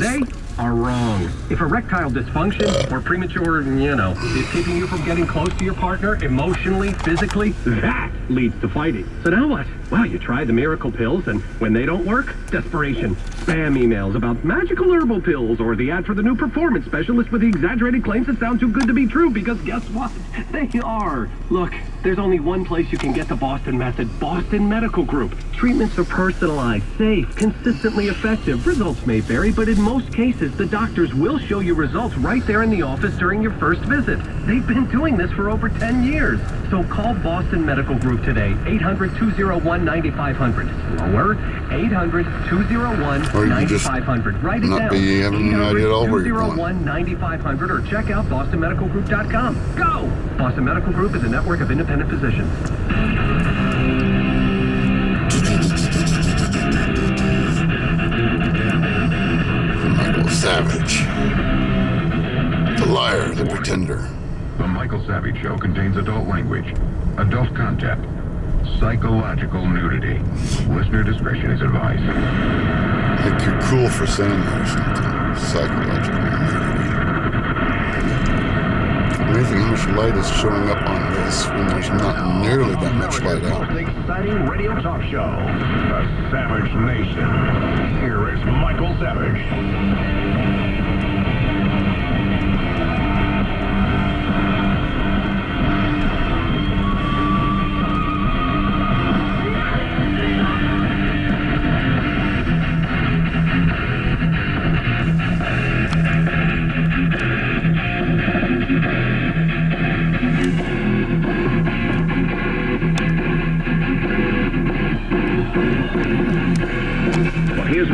They are wrong. If erectile dysfunction or premature, is keeping you from getting close to your partner emotionally, physically, that leads to fighting. So now what? Well, you tried the miracle pills, and when they don't work, desperation. Spam emails about magical herbal pills, or the ad for the new performance specialist with the exaggerated claims that sound too good to be true, because guess what? They are. Look, there's only one place you can get the Boston Method, Boston Medical Group. Treatments are personalized, safe, consistently effective. Results may vary, but in most cases, the doctors will show you results right there in the office during your first visit. They've been doing this for over 10 years. So call Boston Medical Group today, 800-201-9500. Lower, 800-201-9500. Write it down. Not be having an idea at all where you're going. 800-201-9500, or check out bostonmedicalgroup.com. Go! Boston Medical Group is a network of independent physicians. Michael Savage. The liar, the pretender. The Michael Savage Show contains adult language, adult content, psychological nudity. Listener discretion is advised. I think you're cool for saying that or something. Psychological nudity. Amazing how much light is showing up on this when there's not nearly that much light out. Most exciting radio talk show, The Savage Nation. Here is Michael Savage.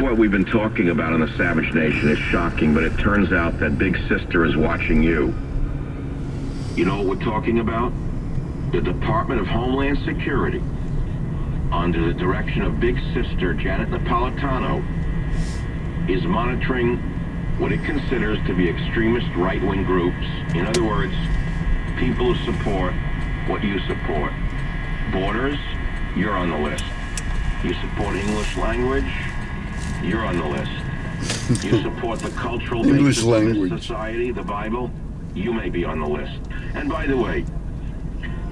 What we've been talking about on the Savage Nation is shocking, but it turns out that Big Sister is watching you. You know what we're talking about? The Department of Homeland Security, under the direction of Big Sister Janet Napolitano, is monitoring what it considers to be extremist right-wing groups. In other words, people who support what you support. Borders, you're on the list. You support English language, you're on the list. You support the cultural basis of this society, the Bible, you may be on the list. And by the way,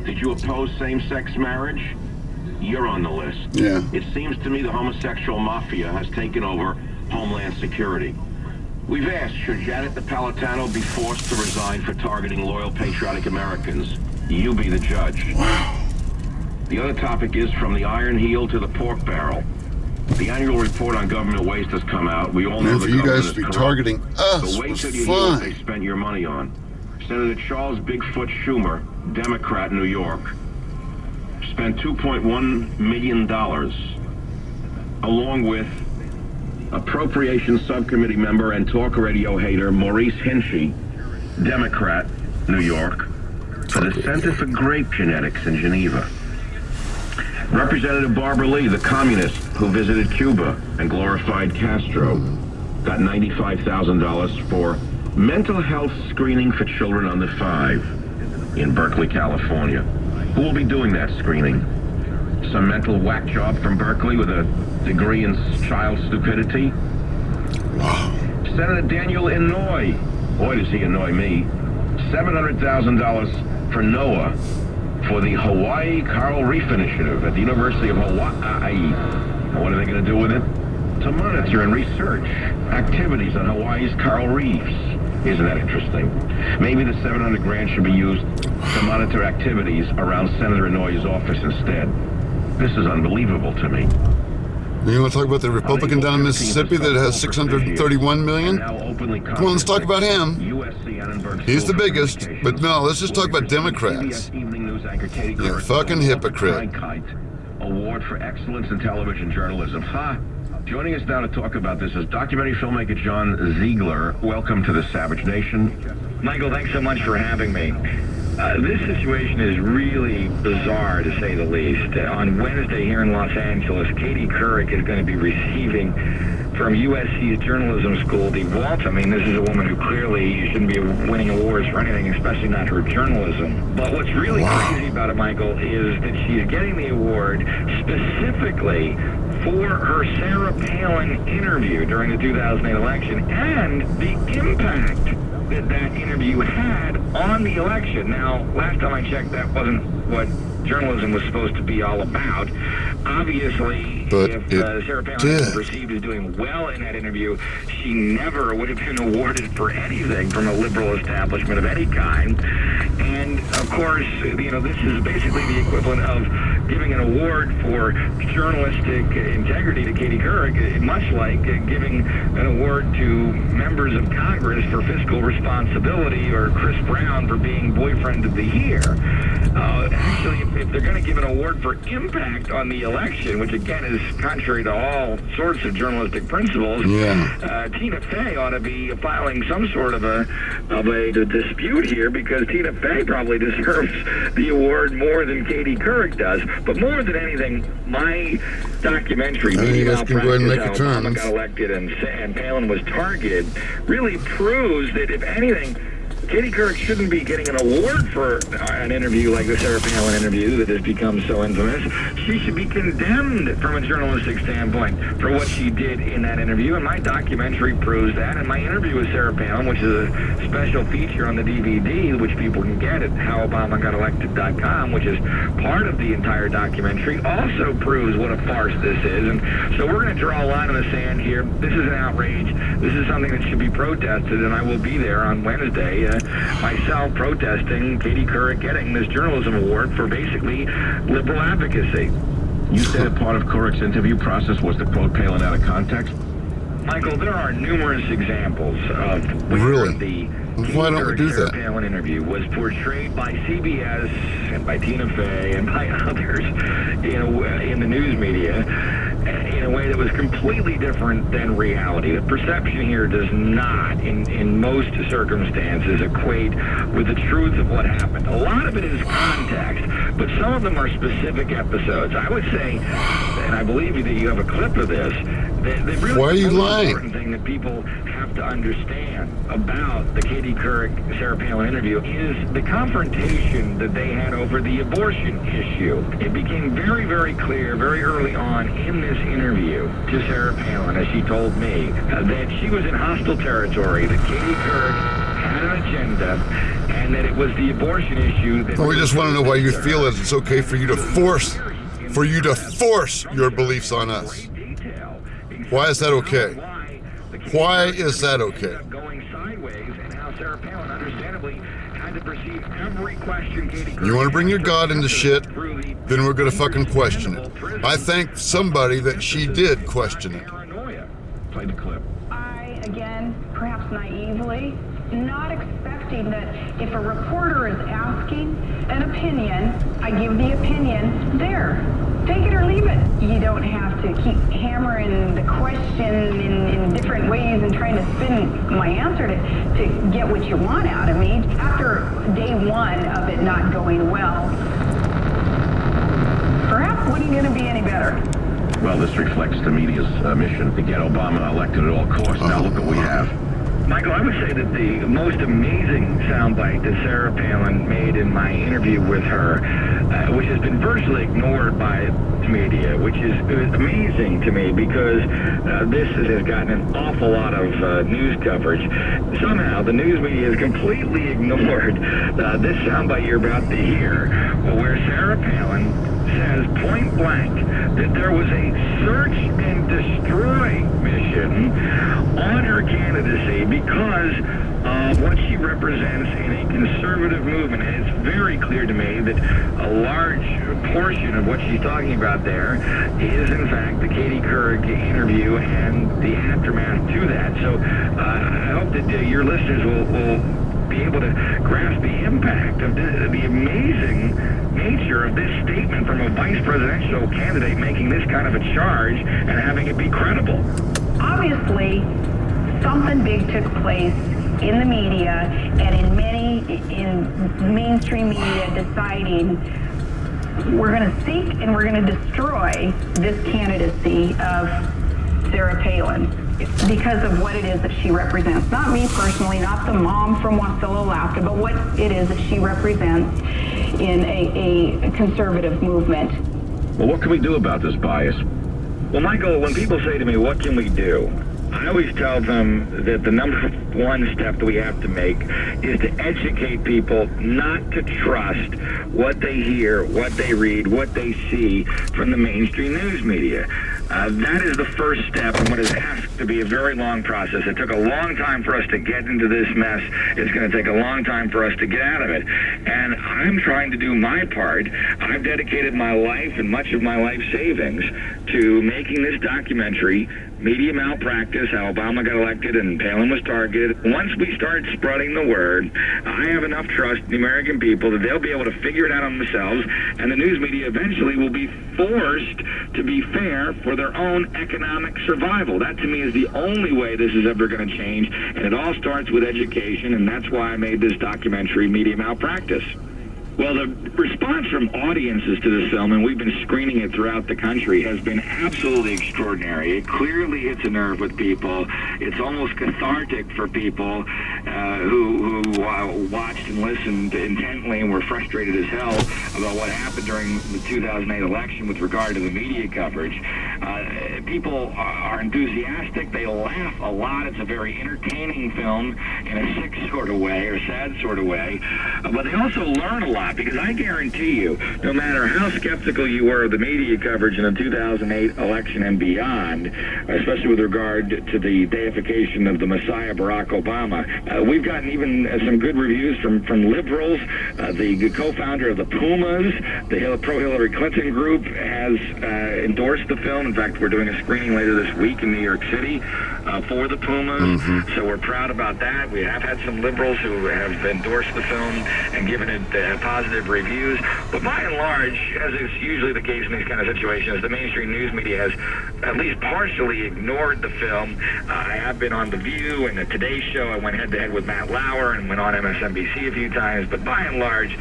did you oppose same-sex marriage? You're on the list. Yeah. It seems to me the homosexual mafia has taken over Homeland Security. We've asked, should Janet Napolitano be forced to resign for targeting loyal, patriotic Americans? You be the judge. Wow. The other topic is from the iron heel to the pork barrel. The annual report on government waste has come out. We all know For the you guys government to be is targeting us but wait was till you hear what they fun. spent your money on. Senator Charles Bigfoot Schumer, Democrat, New York, spent $2.1 million, along with Appropriations Subcommittee member and talk radio hater Maurice Hinchey, Democrat, New York, for the Center for Grape Genetics in Geneva. Representative Barbara Lee, the communist who visited Cuba and glorified Castro, got $95,000 for mental health screening for children under 5 in Berkeley, California. Who will be doing that screening? Some mental whack job from Berkeley with a degree in child stupidity? Wow. Senator Daniel Inouye, boy does he annoy me, $700,000 for NOAA for the Hawaii Coral Reef Initiative at the University of Hawaii. And what are they going to do with it? To monitor and research activities on Hawaii's coral reefs. Isn't that interesting? Maybe the $700,000 should be used to monitor activities around Senator Inouye's office instead. This is unbelievable to me. You want to talk about the Republican down in Mississippi that has $631 million? Come on, let's talk about him. He's the biggest, but no, let's just talk about Democrats. You fucking hypocrite. Award for Excellence in Television Journalism. Joining us now to talk about this is documentary filmmaker John Ziegler. Welcome to the Savage Nation. Michael, thanks so much for having me. This situation is really bizarre, to say the least. On Wednesday here in Los Angeles, Katie Couric is going to be receiving from USC's journalism school the Walt. I mean, this is a woman who clearly shouldn't be winning awards for anything, especially not her journalism. But what's really crazy about it, Michael, is that she's getting the award specifically for her Sarah Palin interview during the 2008 election and the impact that that interview had on the election. Now, last time I checked, that wasn't what journalism was supposed to be all about. Obviously, but if Sarah Palin is perceived as doing well in that interview, she never would have been awarded for anything from a liberal establishment of any kind. And, of course, this is basically the equivalent of giving an award for journalistic integrity to Katie Couric, much like giving an award to members of Congress for fiscal responsibility or Chris Brown for being boyfriend of the year. Actually, if they're going to give an award for impact on the election, which again is contrary to all sorts of journalistic principles, Tina Fey ought to be filing some sort of a dispute here, because Tina Fey probably deserves the award more than Katie Couric does. But more than anything, my documentary, you guys can go ahead and make a turn. Obama got elected and Palin was targeted, really proves that if anything, Katie Couric shouldn't be getting an award for an interview like the Sarah Palin interview that has become so infamous. She should be condemned from a journalistic standpoint for what she did in that interview, and my documentary proves that. And my interview with Sarah Palin, which is a special feature on the DVD, which people can get at howobamagotElected.com, which is part of the entire documentary, also proves what a farce this is. And so we're going to draw a line in the sand here. This is an outrage. This is something that should be protested, and I will be there on Wednesday, myself protesting Katie Couric getting this journalism award for basically liberal advocacy. You said a part of Couric's interview process was to quote Palin out of context? Michael, there are numerous examples of where the Why don't we do Sarah that? Palin interview was portrayed by CBS and by Tina Fey and by others in the news media in a way that was completely different than reality. The perception here does not, in most circumstances, equate with the truth of what happened. A lot of it is context, but some of them are specific episodes. I would say, and I believe that you have a clip of this, that really Why are you the most lying? important thing that people have to understand about the Katie Couric Sarah Palin interview is the confrontation that they had over the abortion issue. It became very, very clear very early on in this interview to Sarah Palin, as she told me, that she was in hostile territory, that Katie Couric had an agenda, and that it was the abortion issue that... Well, we just want to know why you feel that it's okay for you to force your beliefs on us. Why is that okay? Why is that okay? Going sideways, and how Sarah Palin understandably had to perceive every question Katie Couric You want to bring your God into shit? Then we're going to fucking question it. I thank somebody that she did question it. Play the clip. I, again, perhaps naively, not expecting that if a reporter is asking an opinion, I give the opinion there. Take it or leave it. You don't have to keep hammering the question in different ways and trying to spin my answer to get what you want out of me. After day one of it not going well, perhaps wasn't going to be any better. Well, this reflects the media's mission to get Obama elected at all costs. Now look what we have. Michael, I would say that the most amazing soundbite that Sarah Palin made in my interview with her, which has been virtually ignored by the media, which is amazing to me because this has gotten an awful lot of news coverage. Somehow, the news media has completely ignored this soundbite you're about to hear, where Sarah Palin says point blank that there was a search and destroy mission on her candidacy because of what she represents in a conservative movement. And it's very clear to me that a large portion of what she's talking about there is, in fact, the Katie Couric interview and the aftermath to that. So I hope that your listeners will be able to grasp the impact of the amazing nature of this statement from a vice presidential candidate making this kind of a charge and having it be credible. Obviously, something big took place in the media and in mainstream media deciding we're going to seek and we're going to destroy this candidacy of Sarah Palin because of what it is that she represents. Not me personally, not the mom from Wasilla, Alaska, but what it is that she represents in a conservative movement. Well, what can we do about this bias? Well, Michael, when people say to me, what can we do? I always tell them that the number one step that we have to make is to educate people not to trust what they hear, what they read, what they see from the mainstream news media. That is the first step in what has asked to be a very long process. It took a long time for us to get into this mess. It's going to take a long time for us to get out of it. And I'm trying to do my part. I've dedicated my life and much of my life savings to making this documentary, Media Malpractice, How Obama Got Elected and Palin Was Targeted. Once we start spreading the word, I have enough trust in the American people that they'll be able to figure it out on themselves, and the news media eventually will be forced to be fair for their own economic survival. That, to me, is the only way this is ever going to change, and it all starts with education, and that's why I made this documentary, Media Malpractice. Well, the response from audiences to this film, and we've been screening it throughout the country, has been absolutely extraordinary. It clearly hits a nerve with people. It's almost cathartic for people who watched and listened intently and were frustrated as hell about what happened during the 2008 election with regard to the media coverage. People are enthusiastic. They laugh a lot. It's a very entertaining film in a sick sort of way or sad sort of way. But they also learn a lot, because I guarantee you, no matter how skeptical you were of the media coverage in the 2008 election and beyond, especially with regard to the deification of the Messiah, Barack Obama, we've gotten even some good reviews from liberals. The co-founder of the Pumas, the pro-Hillary Clinton group, has endorsed the film. In fact, we're doing a screening later this week in New York City for the Pumas, so we're proud about that. We have had some liberals who have endorsed the film and given it positive reviews, but by and large, as is usually the case in these kind of situations, the mainstream news media has at least partially ignored the film. I have been on The View and the Today Show. I went head-to-head with Matt Lauer and went on MSNBC a few times, but by and large,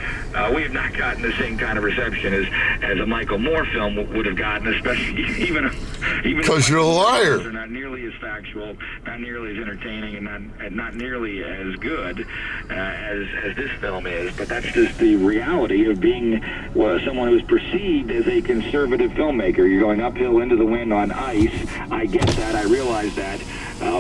we have not gotten the same kind of reception as a Michael Moore film would have gotten, especially even because you're a liar. They're not nearly as factual, not nearly as entertaining, and not nearly as good as this film is. But that's just the reality of being someone who's perceived as a conservative filmmaker. You're going uphill into the wind on ice. I get that. I realize that.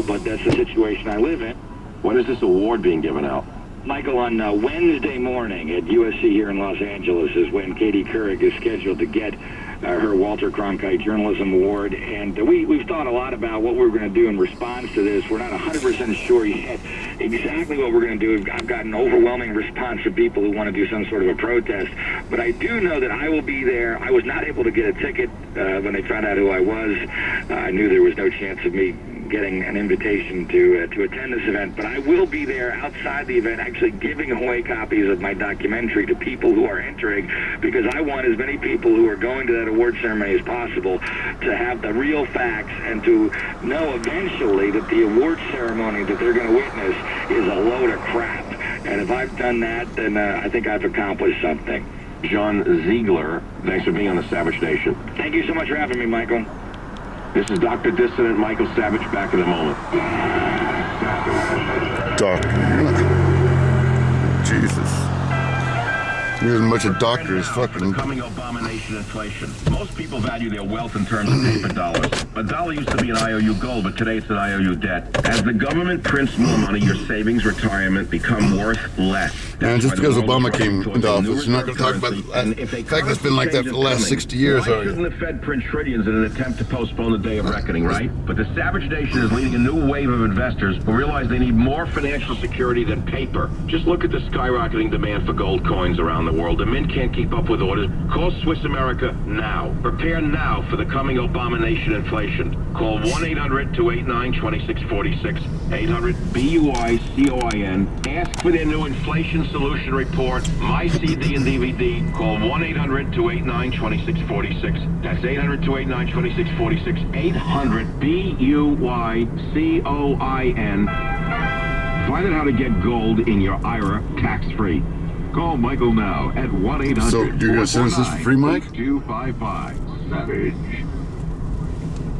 But that's the situation I live in. When is this award being given out? Michael, on Wednesday morning at USC here in Los Angeles is when Katie Couric is scheduled to get her Walter Cronkite Journalism Award, and we've thought a lot about what we're going to do in response to this. We're not 100% sure yet exactly what we're going to do. I've got an overwhelming response from people who want to do some sort of a protest, but I do know that I will be there. I was not able to get a ticket when they found out who I was. I knew there was no chance of me getting an invitation to attend this event, but I will be there outside the event actually giving away copies of my documentary to people who are entering, because I want as many people who are going to that award ceremony as possible to have the real facts and to know eventually that the award ceremony that they're going to witness is a load of crap. And if I've done that, then I think I've accomplished something. John Ziegler, thanks for being on the Savage Nation. Thank you so much for having me, Michael. This is Dr. Dissident Michael Savage, back in a moment. Doctor. Jesus. He isn't much a doctor as fucking... Coming abomination inflation. Most people value their wealth in terms of paper dollars. A dollar used to be an IOU gold, but today it's an IOU debt. As the government prints more money, your savings, retirement become worth less. And just because Obama came into office, you're not going to talk about the fact that it's been like that for the last 60 years, are you? Why shouldn't the Fed print trillions in an attempt to postpone the day of reckoning, right? But the Savage Nation is leading a new wave of investors who realize they need more financial security than paper. Just look at the skyrocketing demand for gold coins around the world. The Mint can't keep up with orders. Call Swiss America now. Prepare now for the coming abomination inflation. Call 1-800-289-2646. 800-BUICOIN. Ask for their new inflation solution report, my CD and DVD. Call 1-800-289-2646. That's 800-289-2646. 800-BUICOIN. Find out how to get gold in your IRA tax-free. Call Michael now at 1-800-449-8255. So, you're going to send us this for free, Mike? Savage.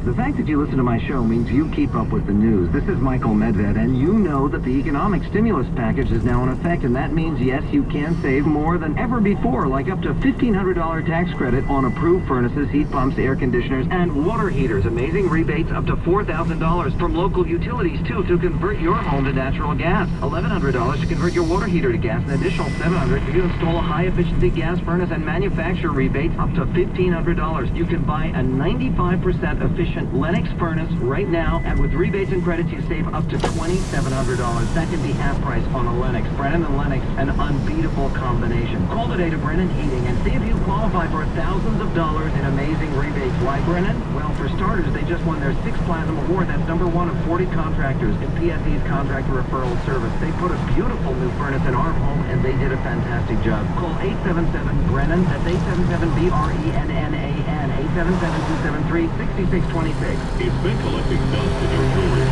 The fact that you listen to my show means you keep up with the news. This is Michael Medved, and you know that the economic stimulus package is now in effect, and that means, yes, you can save more than ever before, like up to $1,500 tax credit on approved furnaces, heat pumps, air conditioners, and water heaters. Amazing rebates up to $4,000 from local utilities, too, to convert your home to natural gas. $1,100 to convert your water heater to gas, an additional $700 if you install a high-efficiency gas furnace, and manufacturer rebates up to $1,500. You can buy a 95% efficient Lennox furnace right now, and with rebates and credits, you save up to $2,700. That can be half price on a Lennox. Brennan and Lennox, an unbeatable combination. Call today to Brennan Heating and see if you qualify for thousands of dollars in amazing rebates. Why Brennan? Well, for starters, they just won their 6th Platinum Award. That's #1 of 40 contractors in PSE's contractor referral service. They put a beautiful new furnace in our home, and they did a fantastic job. Call 877-BRENNAN. That's 877-BRENNAN. 877-273-6626. It's been collecting dust in your jewelry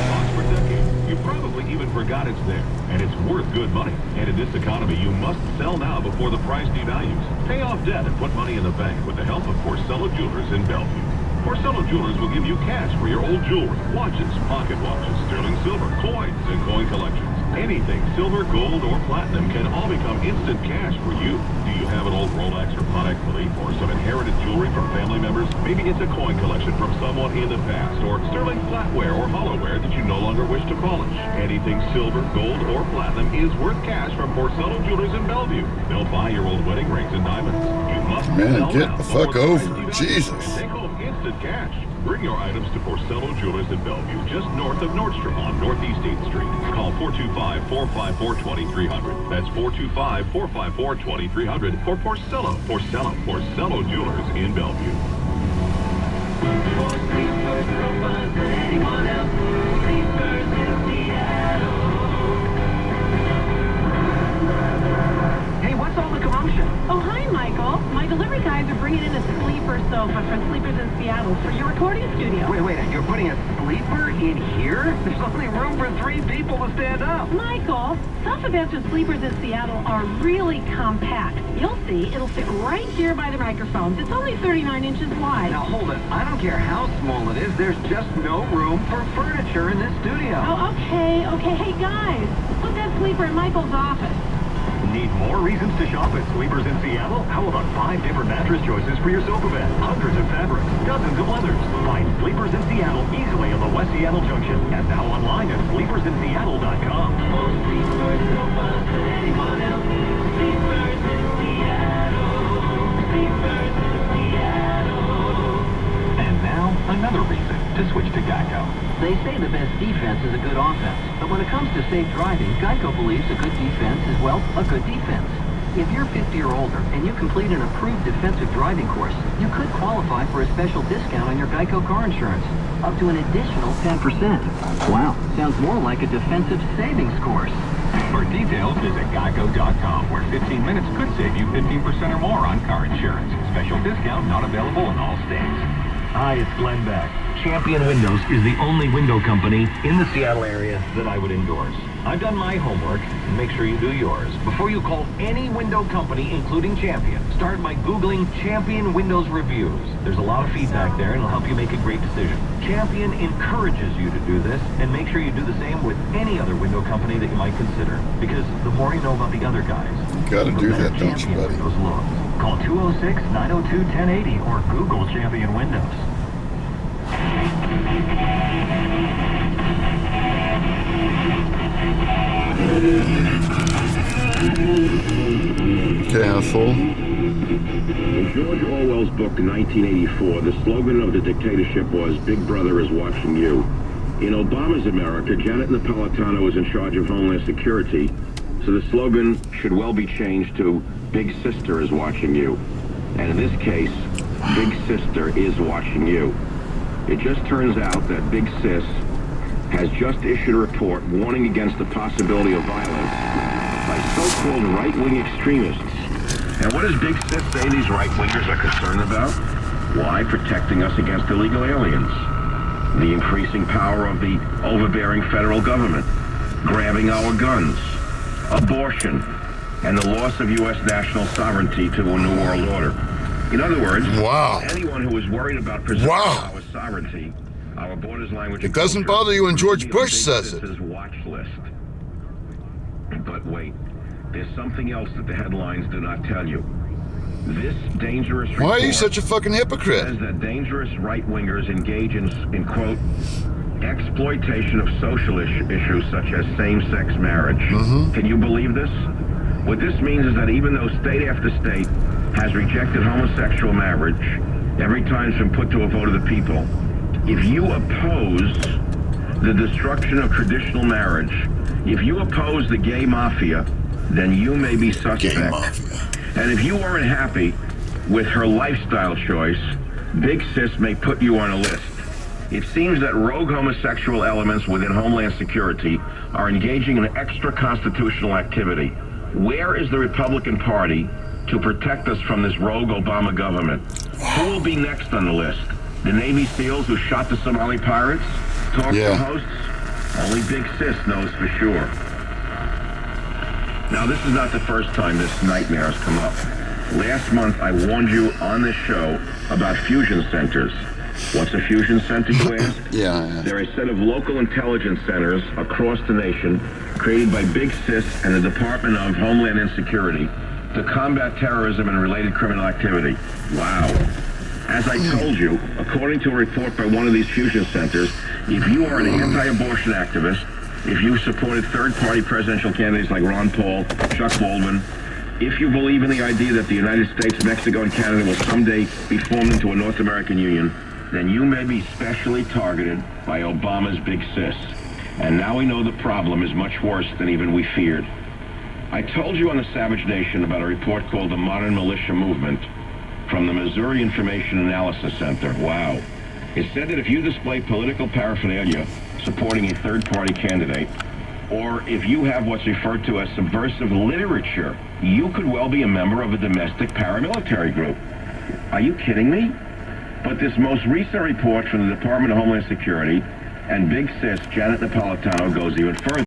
box for decades. You probably even forgot it's there, and it's worth good money. And in this economy, you must sell now before the price devalues. Pay off debt and put money in the bank with the help of Porcello Jewelers in Bellevue. Porcello Jewelers will give you cash for your old jewelry, watches, pocket watches, sterling silver, coins, and coin collections. Anything silver, gold, or platinum can all become instant cash for you. Do you have an old Rolex or Patek Philippe or some inherited jewelry from family members? Maybe it's a coin collection from someone in the past, or sterling flatware or hollowware that you no longer wish to polish. Anything silver, gold, or platinum is worth cash from Porcello Jewelers in Bellevue. They'll buy your old wedding rings and diamonds. You must Man, sell get now the before fuck the over. price Jesus. devalues. Take home instant cash. Bring your items to Porcello Jewelers in Bellevue, just north of Nordstrom on Northeast 8th Street. Call 425-454-2300. That's 425-454-2300 for Porcello Jewelers in Bellevue. Hey, what's all the commotion? Oh, hi, Michael. My delivery guys are bringing in a sleeper sofa from Sleepers in Seattle for your recording studio. Wait, you're putting a sleeper in here? There's only room for 3 people to stand up. Michael, self-advanced sleepers in Seattle are really compact. You'll see, it'll fit right here by the microphones. It's only 39 inches wide. Now hold it. I don't care how small it is. There's just no room for furniture in this studio. Oh, okay. Hey, guys, put that sleeper in Michael's office. Need more reasons to shop at Sleepers in Seattle? How about 5 different mattress choices for your sofa bed? Hundreds of fabrics, dozens of leathers. Find Sleepers in Seattle easily on the West Seattle Junction. And now online at sleepersinseattle.com. And now, another reason to switch to Geico. They say the best defense is a good offense. But when it comes to safe driving, Geico believes a good defense is, well, a good defense. If you're 50 or older and you complete an approved defensive driving course, you could qualify for a special discount on your Geico car insurance, up to an additional 10%. Wow, sounds more like a defensive savings course. For details, visit geico.com, where 15 minutes could save you 15% or more on car insurance. Special discount not available in all states. Hi, it's Glenn Beck. Champion Windows is the only window company in the Seattle area that I would endorse. I've done my homework, and make sure you do yours. Before you call any window company, including Champion, start by Googling Champion Windows Reviews. There's a lot of feedback there, and it'll help you make a great decision. Champion encourages you to do this, and make sure you do the same with any other window company that you might consider. Because the more you know about the other guys, You gotta do that, don't you, Champion buddy? Windows looks. Call 206-902-1080 or Google Champion Windows. Okay, asshole. In George Orwell's book, 1984, the slogan of the dictatorship was, "Big Brother is watching you." In Obama's America, Janet Napolitano is in charge of Homeland Security, so the slogan should well be changed to, "Big Sister is watching you." And in this case, Big Sister is watching you. It just turns out that Big Sis has just issued a report warning against the possibility of violence by so-called right-wing extremists. And what does Big Sis say these right-wingers are concerned about? Why? Protecting us against illegal aliens. The increasing power of the overbearing federal government, grabbing our guns, abortion, and the loss of U.S. national sovereignty to a new world order. In other words, wow. anyone who is worried about preserving Wow. our sovereignty, our borders, language, It doesn't bother you when George Bush says it. Watch list. But wait, there's something else that the headlines do not tell you. This dangerous report Why are you such a fucking hypocrite? says that dangerous right-wingers engage in quote, exploitation of social issues such as same-sex marriage. Can you believe this? What this means is that even though state after state has rejected homosexual marriage, every time it's been put to a vote of the people, if you oppose the destruction of traditional marriage, if you oppose the gay mafia, then you may be suspect. Gay mafia. And if you aren't happy with her lifestyle choice, Big Sis may put you on a list. It seems that rogue homosexual elements within Homeland Security are engaging in extra-constitutional activity. Where is the Republican Party to protect us from this rogue Obama government? Who will be next on the list? The Navy SEALs who shot the Somali pirates? Talk show hosts? Only Big Sis knows for sure. Now, this is not the first time this nightmare has come up. Last month, I warned you on this show about fusion centers. What's a fusion center, you ask? Yeah. They're a set of local intelligence centers across the nation created by Big Sis and the Department of Homeland Security to combat terrorism and related criminal activity. Wow. As I told you, according to a report by one of these fusion centers, if you are an anti-abortion activist, if you supported third-party presidential candidates like Ron Paul, Chuck Baldwin, if you believe in the idea that the United States, Mexico, and Canada will someday be formed into a North American Union, then you may be specially targeted by Obama's Big Sis. And now we know the problem is much worse than even we feared. I told you on the Savage Nation about a report called the Modern Militia Movement from the Missouri Information Analysis Center. Wow. It said that if you display political paraphernalia supporting a third-party candidate, or if you have what's referred to as subversive literature, you could well be a member of a domestic paramilitary group. Are you kidding me? But this most recent report from the Department of Homeland Security and Big Sis, Janet Napolitano, goes even further.